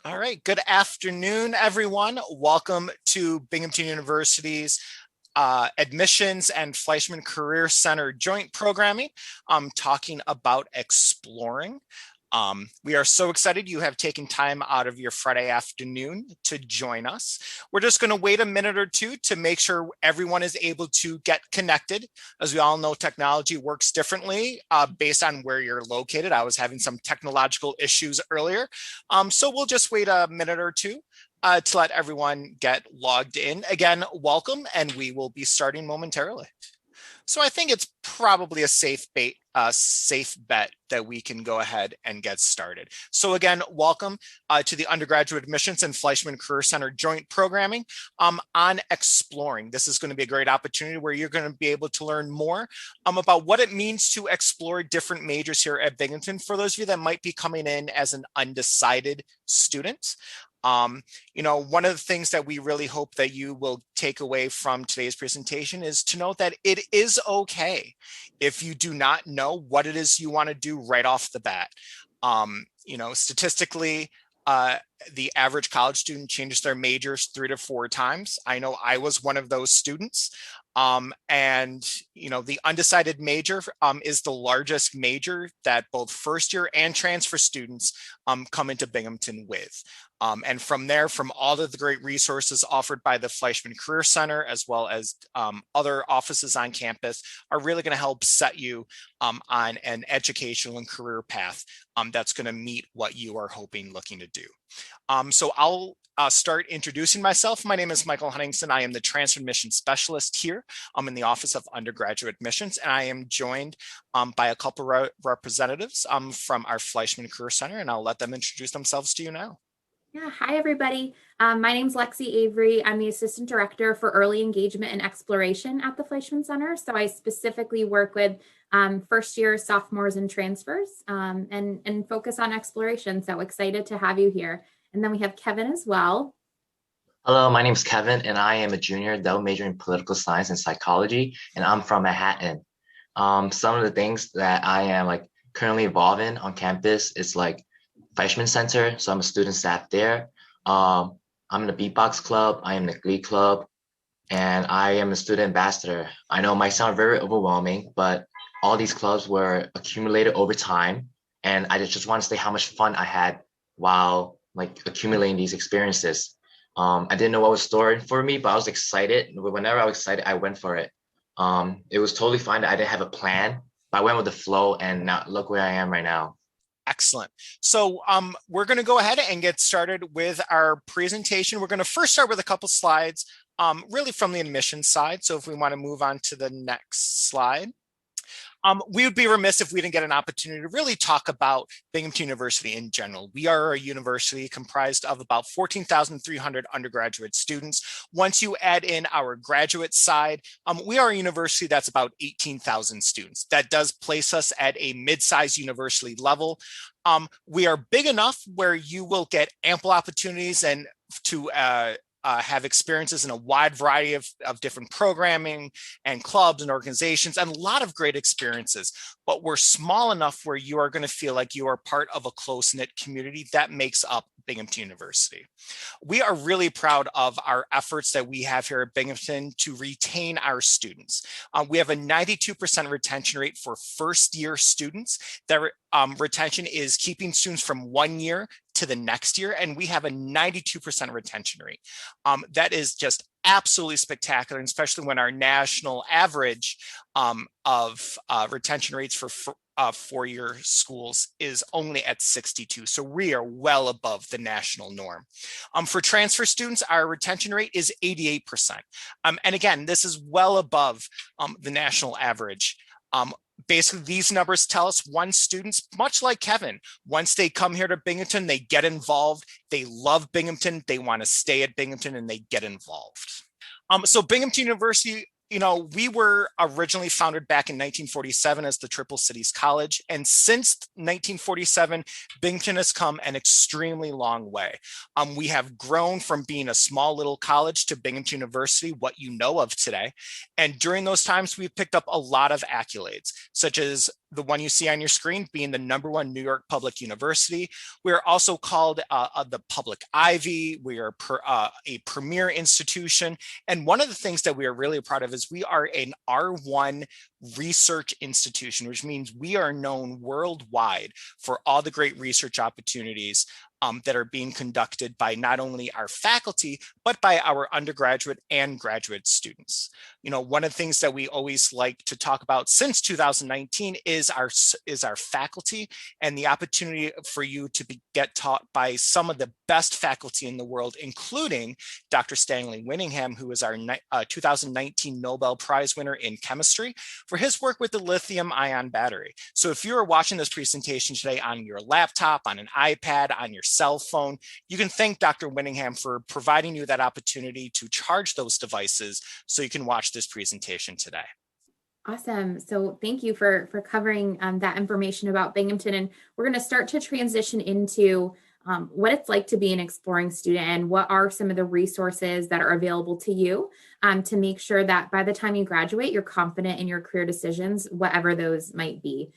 All right, good afternoon, everyone. Welcome to Binghamton University's Admissions and Fleischman Career Center joint programming. I'm talking about exploring. We are so excited you have taken time out of your Friday afternoon to join us. We're just going to wait a minute or two to make sure everyone is able to get connected. As we all know, technology works differently based on where you're located. I was having some technological issues earlier. So we'll just wait a minute or two to let everyone get logged in. Again, welcome, and we will be starting momentarily. So I think it's probably a safe bet that we can go ahead and get started. So again, welcome to the Undergraduate Admissions and Fleischman Career Center joint programming on exploring. This is going to be a great opportunity where you're going to be able to learn more about what it means to explore different majors here at Binghamton for those of you that might be coming in as an undecided student. One of the things that we really hope that you will take away from today's presentation is to know that it is okay if you do not know what it is you want to do right off the bat. Statistically, the average college student changes their majors 3 to 4 times. I know I was one of those students. The undecided major is the largest major that both first year and transfer students come into Binghamton with. And from there, from all of the great resources offered by the Fleischman Career Center, as well as other offices on campus, are really going to help set you on an educational and career path that's going to meet what you are looking to do. So I'll start introducing myself. My name is Michael Huntington. I am the transfer admission specialist here in the Office of Undergraduate Admissions, and I am joined by a couple of representatives from our Fleischman Career Center, and I'll let them introduce themselves to you now. Yeah, hi everybody. My name is Lexi Avery. I'm the Assistant Director for Early Engagement and Exploration at the Fleischman Center. So I specifically work with first year sophomores and transfers and focus on exploration. So excited to have you here. And then we have Kevin as well. Hello, my name is Kevin, and I am a junior double major in political science and psychology, and I'm from Manhattan. Some of the things that I am currently involved in on campus is Fleischman Center, so I'm a student staff there. I'm in the beatbox club, I am in the glee club, and I am a student ambassador. I know it might sound very overwhelming, but all these clubs were accumulated over time, and I just want to say how much fun I had while accumulating these experiences. I didn't know what was stored for me, but I was excited. Whenever I was excited, I went for it. It was totally fine that I didn't have a plan, but I went with the flow, and now look where I am right now. Excellent. So we're going to go ahead and get started with our presentation. We're going to first start with a couple slides, really from the admissions side. So if we want to move on to the next slide. We would be remiss if we didn't get an opportunity to really talk about Binghamton University in general. We are a university comprised of about 14,300 undergraduate students. Once you add in our graduate side, we are a university that's about 18,000 students. That does place us at a mid-sized university level. We are big enough where you will get ample opportunities and to have experiences in a wide variety of different programming and clubs and organizations, and a lot of great experiences. But we're small enough where you are going to feel like you are part of a close-knit community that makes up Binghamton University. We are really proud of our efforts that we have here at Binghamton to retain our students. We have a 92% retention rate for first-year students. That retention is keeping students from 1 year to the next year, and we have a 92% retention rate. That is just absolutely spectacular, especially when our national average of retention rates for 4-year schools is only at 62. So we are well above the national norm. For transfer students, our retention rate is 88%. And again, this is well above the national average. Basically, these numbers tell us once students, much like Kevin, once they come here to Binghamton, they get involved, they love Binghamton, they want to stay at Binghamton, and they get involved. So Binghamton University, we were originally founded back in 1947 as the Triple Cities College. And since 1947, Binghamton has come an extremely long way. We have grown from being a small little college to Binghamton University, what you know of today. And during those times, we've picked up a lot of accolades, such as the one you see on your screen being the #1 New York Public University. We're also called the Public Ivy. We are a premier institution. And one of the things that we are really proud of is we are an R1 research institution, which means we are known worldwide for all the great research opportunities that are being conducted by not only our faculty, but by our undergraduate and graduate students. You know, one of the things that we always like to talk about since 2019 is our faculty and the opportunity for you to get taught by some of the best faculty in the world, including Dr. Stanley Winningham, who is our 2019 Nobel Prize winner in chemistry for his work with the lithium ion battery. So if you are watching this presentation today on your laptop, on an iPad, on your cell phone, you can thank Dr. Winningham for providing you that opportunity to charge those devices so you can watch this presentation today. Awesome. So thank you for covering that information about Binghamton. And we're going to start to transition into what it's like to be an exploring student and what are some of the resources that are available to you to make sure that by the time you graduate, you're confident in your career decisions, whatever those might be.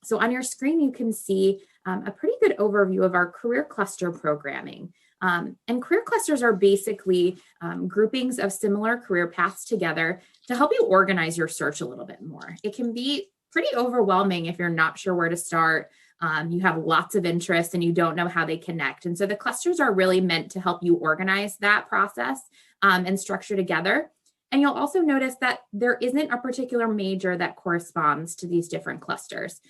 So on your screen, you can see a pretty good overview of our career cluster programming. And career clusters are basically groupings of similar career paths together to help you organize your search a little bit more. It can be pretty overwhelming if you're not sure where to start. You have lots of interests and you don't know how they connect. And so the clusters are really meant to help you organize that process and structure together. And you'll also notice that there isn't a particular major that corresponds to these different clusters.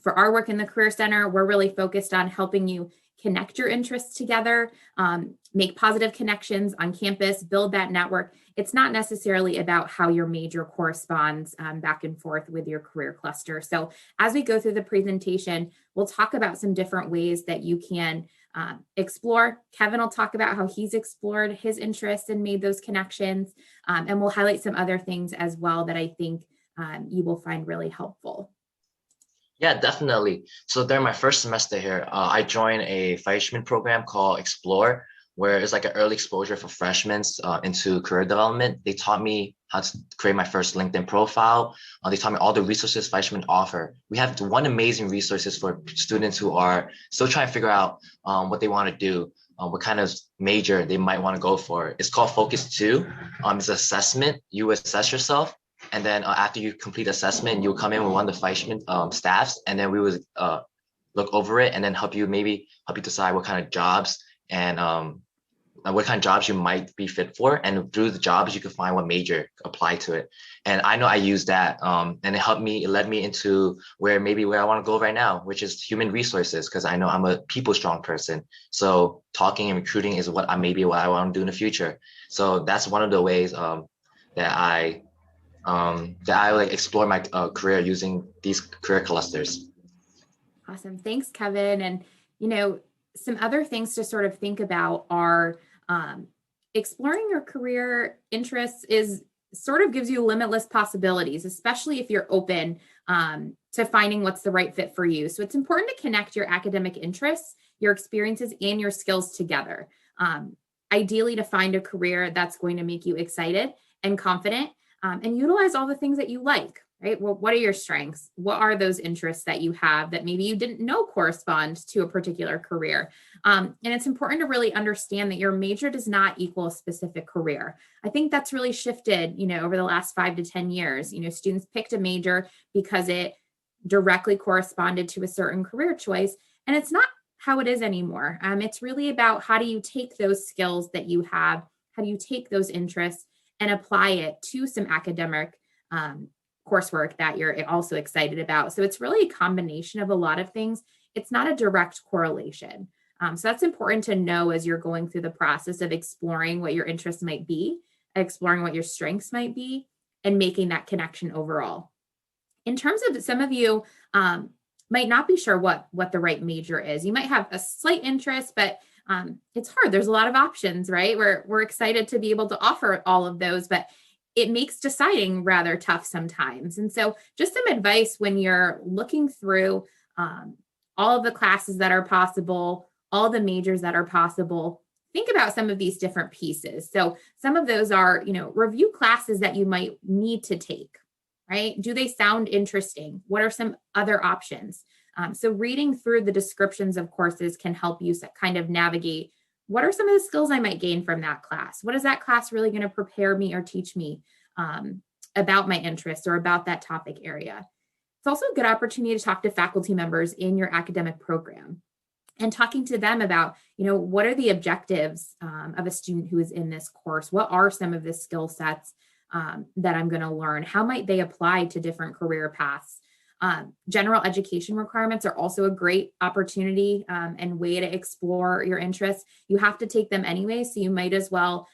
For our work in the Career Center, we're really focused on helping you connect your interests together, make positive connections on campus, build that network. It's not necessarily about how your major corresponds back and forth with your career cluster. So as we go through the presentation, we'll talk about some different ways that you can explore. Kevin will talk about how he's explored his interests and made those connections. And we'll highlight some other things as well that I think you will find really helpful. Yeah, definitely. So during my first semester here, I joined a freshman program called Explore, where it's like an early exposure for freshmen into career development. They taught me how to create my first LinkedIn profile. They taught me all the resources freshmen offer. We have one amazing resources for students who are still trying to figure out what they want to do, what kind of major they might want to go for. It's called Focus 2. It's an assessment. You assess yourself. And then after you complete assessment, you'll come in with one of the freshman staffs, and then we would look over it and then help you decide what kind of jobs and what kind of jobs you might be fit for. And through the jobs, you can find what major apply to it. And I know I used that and it led me into where I want to go right now, which is human resources, because I know I'm a people strong person. So talking and recruiting is what I want to do in the future. So that's one of the ways that I like explore my career using these career clusters. Awesome. Thanks, Kevin. And, you know, some other things to sort of think about are exploring your career interests is sort of gives you limitless possibilities, especially if you're open to finding what's the right fit for you. So it's important to connect your academic interests, your experiences, and your skills together. Ideally, to find a career that's going to make you excited and confident. And utilize all the things that you like, right? Well, what are your strengths? What are those interests that you have that maybe you didn't know correspond to a particular career? And it's important to really understand that your major does not equal a specific career. I think that's really shifted, over the last 5 to 10 years. Students picked a major because it directly corresponded to a certain career choice. And it's not how it is anymore. It's really about how do you take those skills that you have, how do you take those interests and apply it to some academic coursework that you're also excited about. So it's really a combination of a lot of things. It's not a direct correlation. So that's important to know as you're going through the process of exploring what your interests might be, exploring what your strengths might be, and making that connection overall. In terms of some of you might not be sure what the right major is. You might have a slight interest, but it's hard. There's a lot of options, right? We're excited to be able to offer all of those, but it makes deciding rather tough sometimes. And so just some advice when you're looking through all of the classes that are possible, all the majors that are possible, think about some of these different pieces. So some of those are, review classes that you might need to take. right? Do they sound interesting? What are some other options? So reading through the descriptions of courses can help you kind of navigate what are some of the skills I might gain from that class? What is that class really going to prepare me or teach me about my interests or about that topic area? It's also a good opportunity to talk to faculty members in your academic program and talking to them about, what are the objectives of a student who is in this course? What are some of the skill sets that I'm going to learn? How might they apply to different career paths? General education requirements are also a great opportunity and way to explore your interests. You have to take them anyway, so you might as well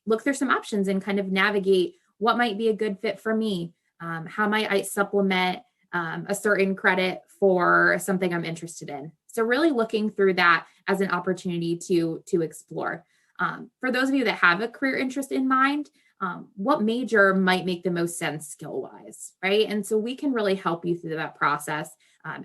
look through some options and kind of navigate what might be a good fit for me. How might I supplement a certain credit for something I'm interested in? So really looking through that as an opportunity to explore. For those of you that have a career interest in mind, what major might make the most sense skill-wise, right? And so we can really help you through that process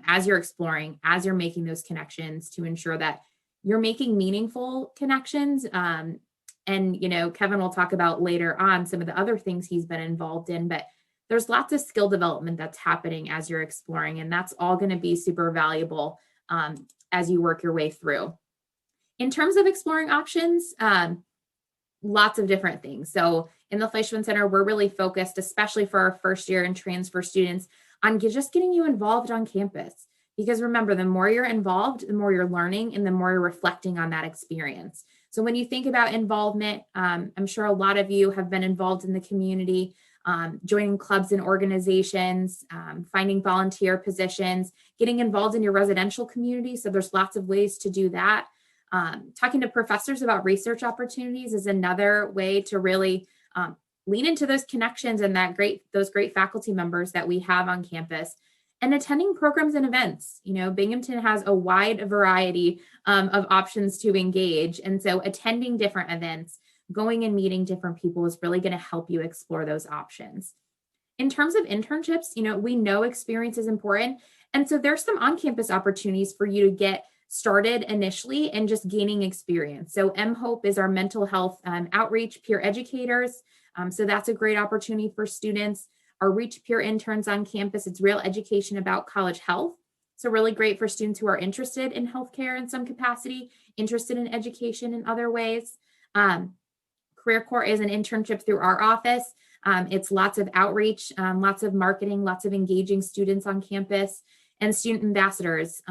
as you're exploring, as you're making those connections to ensure that you're making meaningful connections. And, Kevin will talk about later on some of the other things he's been involved in, but there's lots of skill development that's happening as you're exploring, and that's all going to be super valuable as you work your way through. In terms of exploring options, lots of different things. So in the Fleischman Center, we're really focused, especially for our first year and transfer students, on just getting you involved on campus. Because remember, the more you're involved, the more you're learning and the more you're reflecting on that experience. So when you think about involvement, I'm sure a lot of you have been involved in the community, joining clubs and organizations, finding volunteer positions, getting involved in your residential community. So there's lots of ways to do that. Talking to professors about research opportunities is another way to really lean into those connections and those great faculty members that we have on campus. And attending programs and events. Binghamton has a wide variety of options to engage. And so attending different events, going and meeting different people is really going to help you explore those options. In terms of internships, we know experience is important. And so there's some on-campus opportunities for you to get started initially and just gaining experience. So MHOPE is our mental health outreach peer educators. So that's a great opportunity for students. Our Reach Peer interns on campus, it's real education about college health. So really great for students who are interested in healthcare in some capacity, interested in education in other ways. Career Corps is an internship through our office. It's lots of outreach, lots of marketing, lots of engaging students on campus. And student ambassadors,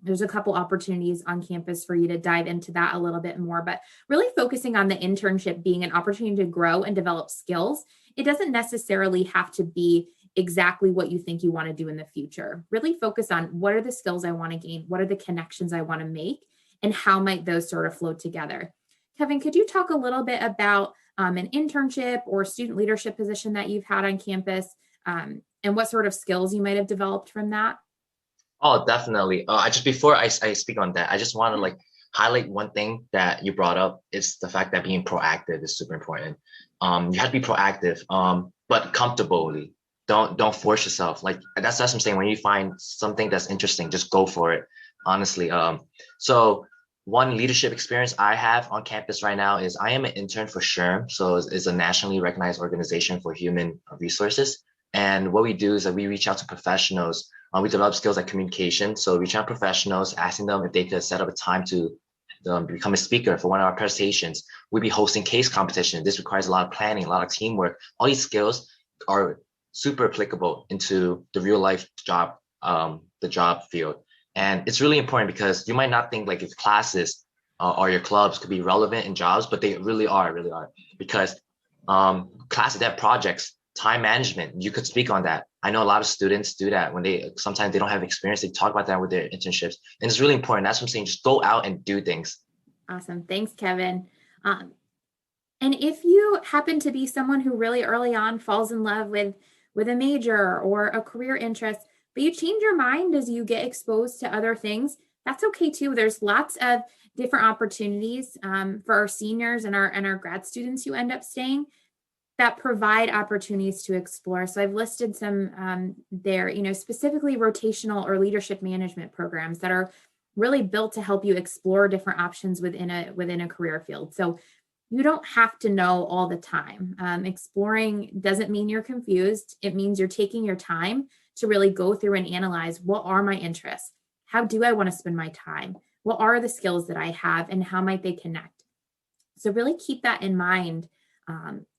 there's a couple opportunities on campus for you to dive into that a little bit more, but really focusing on the internship being an opportunity to grow and develop skills. It doesn't necessarily have to be exactly what you think you want to do in the future. Really focus on what are the skills I want to gain, what are the connections I want to make, and how might those sort of flow together. Kevin, could you talk a little bit about an internship or student leadership position that you've had on campus and what sort of skills you might have developed from that? Oh, definitely. Before I speak on that, I just want to highlight one thing that you brought up is the fact that being proactive is super important. You have to be proactive, but comfortably. Don't force yourself. That's what I'm saying. When you find something that's interesting, just go for it. Honestly. So one leadership experience I have on campus right now is I am an intern for SHRM. So it's a nationally recognized organization for human resources. And what we do is that we reach out to professionals. We develop skills like communication. So we reach out to professionals, asking them if they could set up a time to become a speaker for one of our presentations. We'll be hosting case competition. This requires a lot of planning, a lot of teamwork. All these skills are super applicable into the real life job, the job field. And it's really important because you might not think like if classes or your clubs could be relevant in jobs, but they really are, because class adapt projects, time management, you could speak on that. I know a lot of students do that when sometimes they don't have experience. They talk about that with their internships, and it's really important. That's what I'm saying. Just go out and do things. Awesome. Thanks, Kevin. And if you happen to be someone who really early on falls in love with a major or a career interest, but you change your mind as you get exposed to other things, that's okay too. There's lots of different opportunities for our seniors and our grad students who end up staying that provide opportunities to explore. So I've listed some there, specifically rotational or leadership management programs that are really built to help you explore different options within a career field. So you don't have to know all the time. Exploring doesn't mean you're confused. It means you're taking your time to really go through and analyze, what are my interests? How do I want to spend my time? What are the skills that I have and how might they connect? So really keep that in mind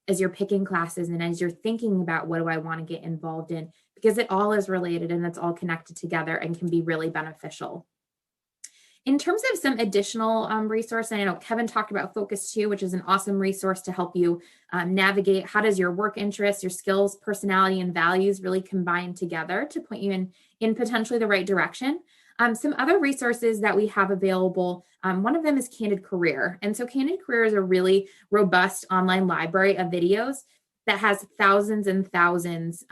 as you're picking classes and as you're thinking about what do I want to get involved in, because it all is related and it's all connected together and can be really beneficial. In terms of some additional resource, and I know Kevin talked about Focus 2, which is an awesome resource to help you navigate how does your work interests, your skills, personality, and values really combine together to point you in potentially the right direction. Some other resources that we have available, one of them is Candid Career. And so Candid Career is a really robust online library of videos that has thousands and thousands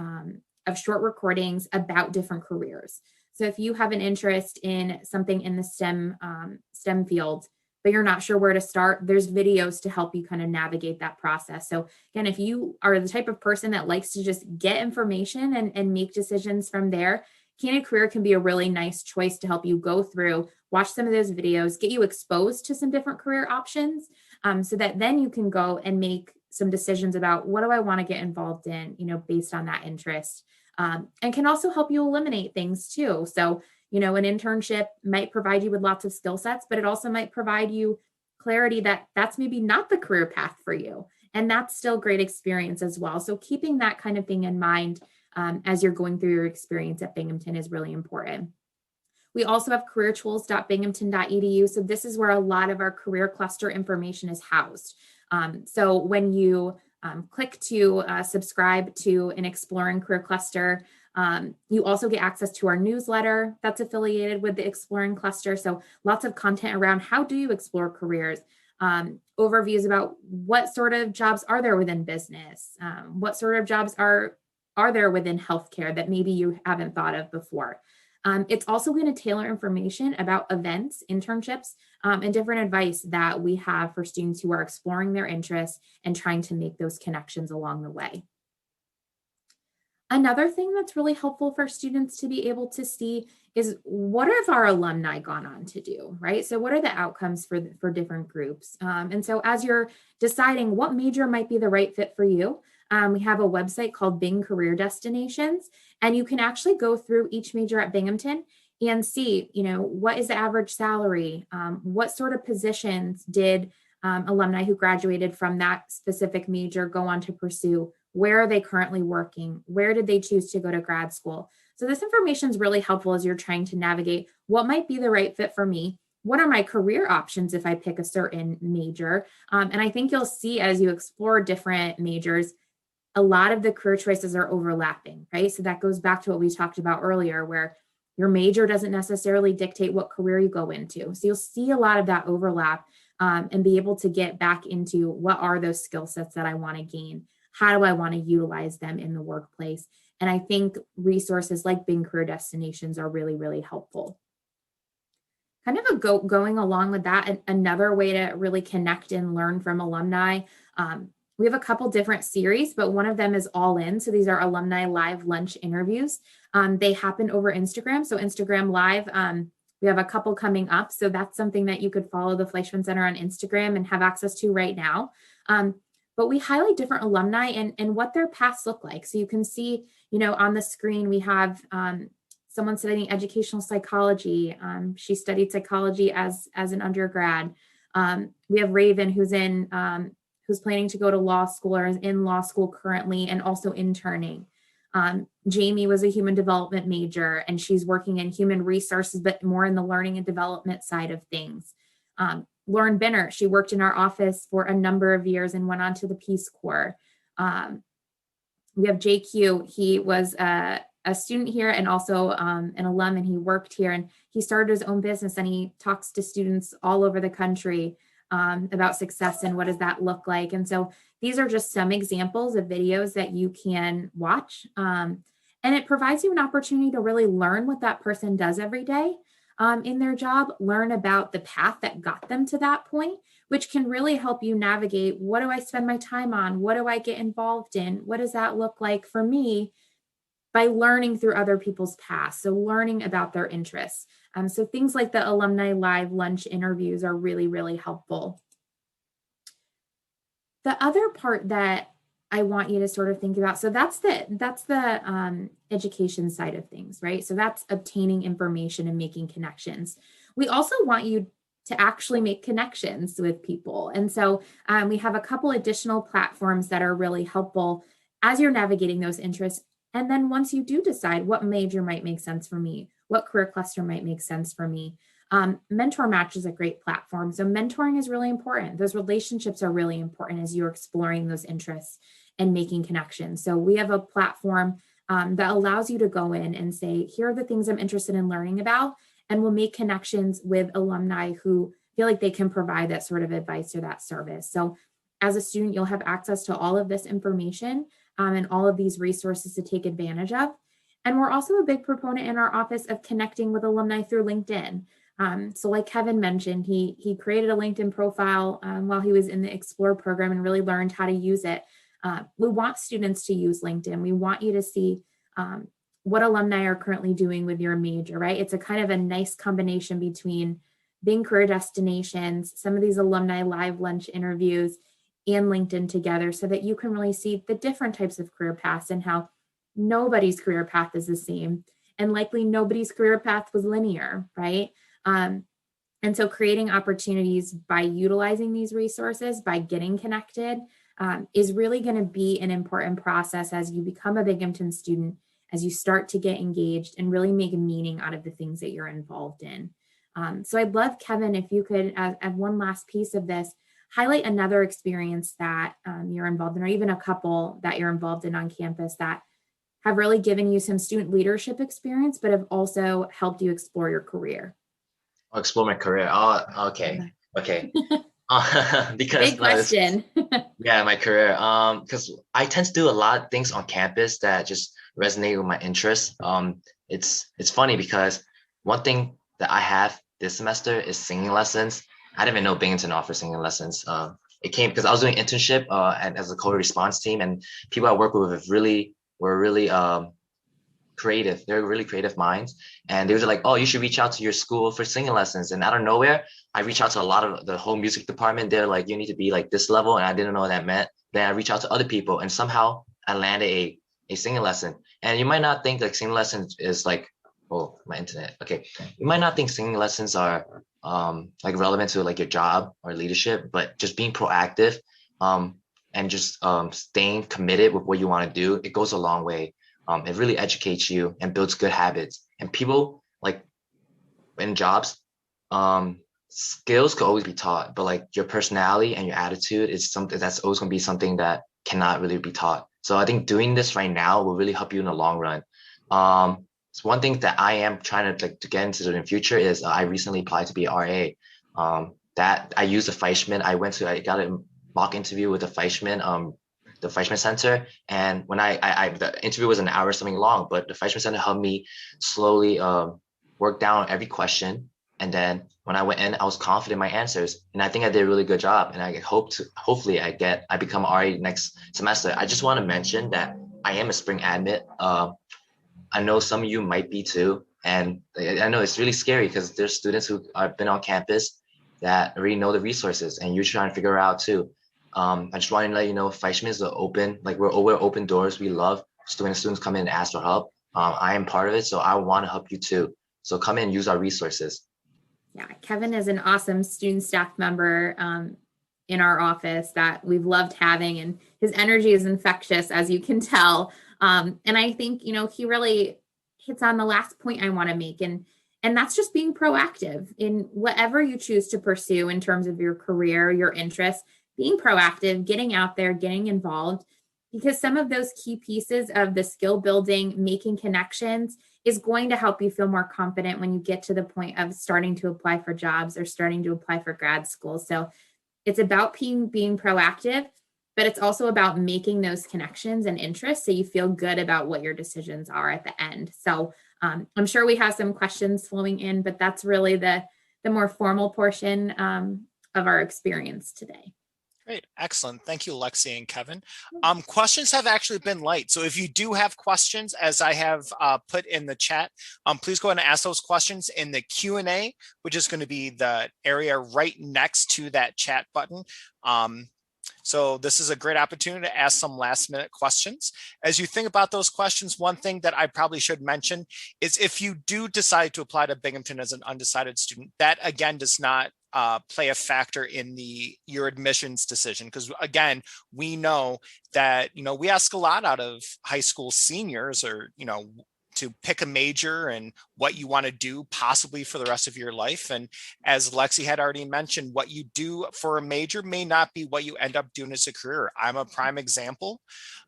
of short recordings about different careers. So if you have an interest in something in the STEM field, but you're not sure where to start, there's videos to help you kind of navigate that process. So again, if you are the type of person that likes to just get information and make decisions from there, Candid Career can be a really nice choice to help you go through, watch some of those videos, get you exposed to some different career options, so that then you can go and make some decisions about what do I want to get involved in, based on that interest. And can also help you eliminate things too. So, an internship might provide you with lots of skill sets, but it also might provide you clarity that that's maybe not the career path for you. And that's still great experience as well. So keeping that kind of thing in mind as you're going through your experience at Binghamton is really important. We also have careertools.binghamton.edu. So this is where a lot of our career cluster information is housed. So when you click to subscribe to an Exploring Career Cluster, you also get access to our newsletter that's affiliated with the Exploring Cluster. So lots of content around how do you explore careers, overviews about what sort of jobs are there within business, what sort of jobs are there within healthcare that maybe you haven't thought of before. It's also going to tailor information about events, internships, and different advice that we have for students who are exploring their interests and trying to make those connections along the way. Another thing that's really helpful for students to be able to see is what have our alumni gone on to do, right? So what are the outcomes for different groups? And so as you're deciding what major might be the right fit for you, we have a website called Bing Career Destinations, and you can actually go through each major at Binghamton and see, what is the average salary? What sort of positions did alumni who graduated from that specific major go on to pursue? Where are they currently working? Where did they choose to go to grad school? So this information is really helpful as you're trying to navigate what might be the right fit for me. What are my career options if I pick a certain major? And I think you'll see as you explore different majors, a lot of the career choices are overlapping, right? So that goes back to what we talked about earlier, where your major doesn't necessarily dictate what career you go into. So you'll see a lot of that overlap and be able to get back into what are those skill sets that I want to gain? How do I want to utilize them in the workplace? And I think resources like Bing Career Destinations are really, really helpful. Kind of going along with that, another way to really connect and learn from alumni. We have a couple different series, but one of them is All In. So these are alumni live lunch interviews. They happen over Instagram. So Instagram Live, we have a couple coming up. So that's something that you could follow the Fleischman Center on Instagram and have access to right now. But we highlight different alumni and what their paths look like. So you can see, on the screen, we have someone studying educational psychology. She studied psychology as an undergrad. We have Raven, who's planning to go to law school or is in law school currently and also interning. Jamie was a human development major and she's working in human resources, but more in the learning and development side of things. Lauren Benner, she worked in our office for a number of years and went on to the Peace Corps. We have JQ, he was a student here and also an alum, and he worked here and he started his own business and he talks to students all over the country about success and what does that look like. And so these are just some examples of videos that you can watch. And it provides you an opportunity to really learn what that person does every day in their job, learn about the path that got them to that point, which can really help you navigate, what do I spend my time on? What do I get involved in? What does that look like for me? By learning through other people's paths. So learning about their interests. So things like the alumni live lunch interviews are really, really helpful. The other part that I want you to sort of think about, so that's the education side of things, right? So that's obtaining information and making connections. We also want you to actually make connections with people. And so we have a couple additional platforms that are really helpful as you're navigating those interests. And then once you do decide what major might make sense for me, what career cluster might make sense for me, Mentor Match is a great platform. So mentoring is really important. Those relationships are really important as you're exploring those interests and making connections. So we have a platform that allows you to go in and say, here are the things I'm interested in learning about, and we'll make connections with alumni who feel like they can provide that sort of advice or that service. So as a student, you'll have access to all of this information and all of these resources to take advantage of. And we're also a big proponent in our office of connecting with alumni through LinkedIn. So like Kevin mentioned, he created a LinkedIn profile while he was in the Explore program and really learned how to use it. We want students to use LinkedIn. We want you to see what alumni are currently doing with your major, right? It's a kind of a nice combination between Bing Career Destinations, some of these alumni live lunch interviews, and LinkedIn together so that you can really see the different types of career paths and how nobody's career path is the same. And likely nobody's career path was linear, right? And so creating opportunities by utilizing these resources, by getting connected, is really going to be an important process as you become a Binghamton student, as you start to get engaged and really make a meaning out of the things that you're involved in. So I'd love, Kevin, if you could, as one last piece of this, highlight another experience that you're involved in, or even a couple that you're involved in on campus that have really given you some student leadership experience, but have also helped you explore your career. I'll explore my career. Oh, okay. Because big question. Yeah, my career. Because I tend to do a lot of things on campus that just resonate with my interests. It's funny because one thing that I have this semester is singing lessons. I didn't even know Binghamton offers singing lessons. It came because I was doing internship and as a COVID response team, and people I work with were really creative. They're really creative minds, and they were like, "Oh, you should reach out to your school for singing lessons." And out of nowhere, I reached out to a lot of the whole music department. They're like, "You need to be like this level," and I didn't know what that meant. Then I reached out to other people, and somehow I landed a singing lesson. And you might not think like singing lessons is like, oh, my internet. Okay, you might not think singing lessons are like relevant to like your job or leadership, but just being proactive and just staying committed with what you want to do, it goes a long way. It really educates you and builds good habits. And people like in jobs, skills could always be taught, but like your personality and your attitude is something that's always going to be something that cannot really be taught. So I think doing this right now will really help you in the long run. So one thing that I am trying to like to get into in the future is I recently applied to be RA. That I used the Fleischman. I got a mock interview with the Fleischman Center. And when the interview was an hour something long, but the Fleischman Center helped me slowly work down every question. And then when I went in, I was confident in my answers. And I think I did a really good job. And I hopefully I become RA next semester. I just want to mention that I am a spring admit. I know some of you might be too. And I know it's really scary because there's students who have been on campus that already know the resources and you're trying to figure it out too. I just want to let you know, Fleischman is open, like we're open doors. We love students come in and ask for help. I am part of it, so I want to help you too. So come in and use our resources. Yeah, Kevin is an awesome student staff member in our office that we've loved having, and his energy is infectious, as you can tell. And I think, he really hits on the last point I want to make, and that's just being proactive in whatever you choose to pursue in terms of your career, your interests. Being proactive, getting out there, getting involved, because some of those key pieces of the skill building, making connections is going to help you feel more confident when you get to the point of starting to apply for jobs or starting to apply for grad school. So it's about being proactive, but it's also about making those connections and interests so you feel good about what your decisions are at the end. So I'm sure we have some questions flowing in, but that's really the more formal portion of our experience today. Great. Excellent. Thank you, Lexi and Kevin. Questions have actually been light. So if you do have questions, as I have put in the chat, please go ahead and ask those questions in the Q&A, which is going to be the area right next to that chat button. So this is a great opportunity to ask some last minute questions. As you think about those questions, one thing that I probably should mention is if you do decide to apply to Binghamton as an undecided student, that again does not play a factor in your admissions decision. Because again, we know that, we ask a lot out of high school seniors, or, to pick a major and what you want to do possibly for the rest of your life. And as Lexi had already mentioned, what you do for a major may not be what you end up doing as a career. I'm a prime example.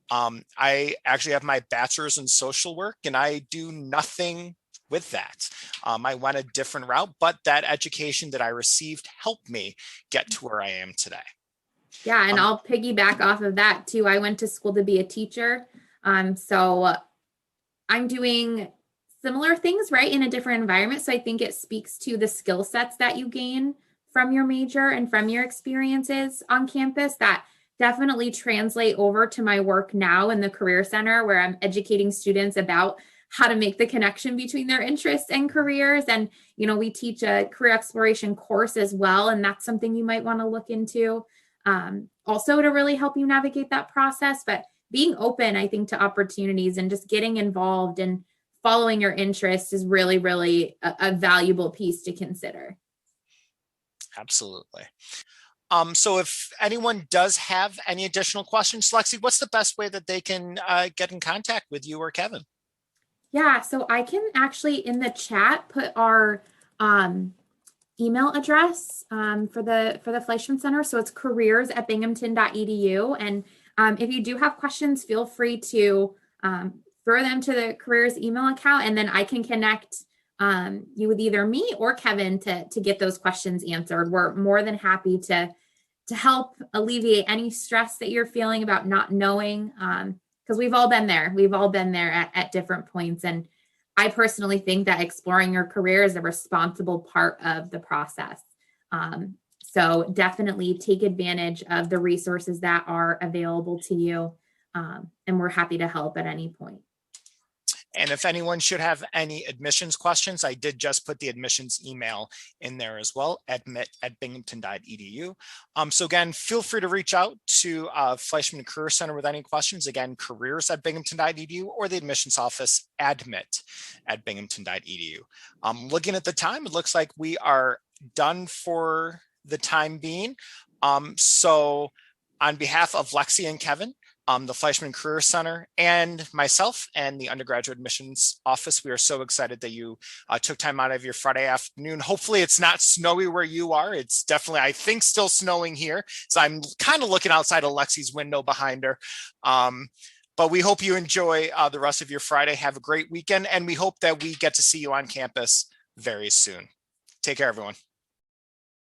I actually have my bachelor's in social work, and I do nothing with that. I went a different route, but that education that I received helped me get to where I am today. Yeah, and I'll piggyback off of that too. I went to school to be a teacher. So I'm doing similar things, right, in a different environment. So I think it speaks to the skill sets that you gain from your major and from your experiences on campus that definitely translate over to my work now in the Career Center, where I'm educating students about how to make the connection between their interests and careers. And, we teach a career exploration course as well. And that's something you might want to look into also to really help you navigate that process. But being open, I think, to opportunities and just getting involved and following your interests is really, really a valuable piece to consider. Absolutely. So if anyone does have any additional questions, Lexi, what's the best way that they can get in contact with you or Kevin? Yeah, so I can actually in the chat put our email address for the Fleischman Center. So it's careers@binghamton.edu. And if you do have questions, feel free to throw them to the careers email account, and then I can connect you with either me or Kevin to get those questions answered. We're more than happy to help alleviate any stress that you're feeling about not knowing, because we've all been there. We've all been there at different points. And I personally think that exploring your career is a responsible part of the process. So definitely take advantage of the resources that are available to you. And we're happy to help at any point. And if anyone should have any admissions questions, I did just put the admissions email in there as well, admit@binghamton.edu. So again, feel free to reach out to Fleischman Career Center with any questions. Again, careers@binghamton.edu, or the admissions office, admit@binghamton.edu. Looking at the time, it looks like we are done for the time being. So on behalf of Lexi and Kevin, the Fleischman Career Center, and myself and the undergraduate admissions office, we are so excited that you took time out of your Friday afternoon. Hopefully it's not snowy where you are. It's definitely, I think, still snowing here. So I'm kind of looking outside of Lexi's window behind her. But we hope you enjoy the rest of your Friday. Have a great weekend. And we hope that we get to see you on campus very soon. Take care, everyone.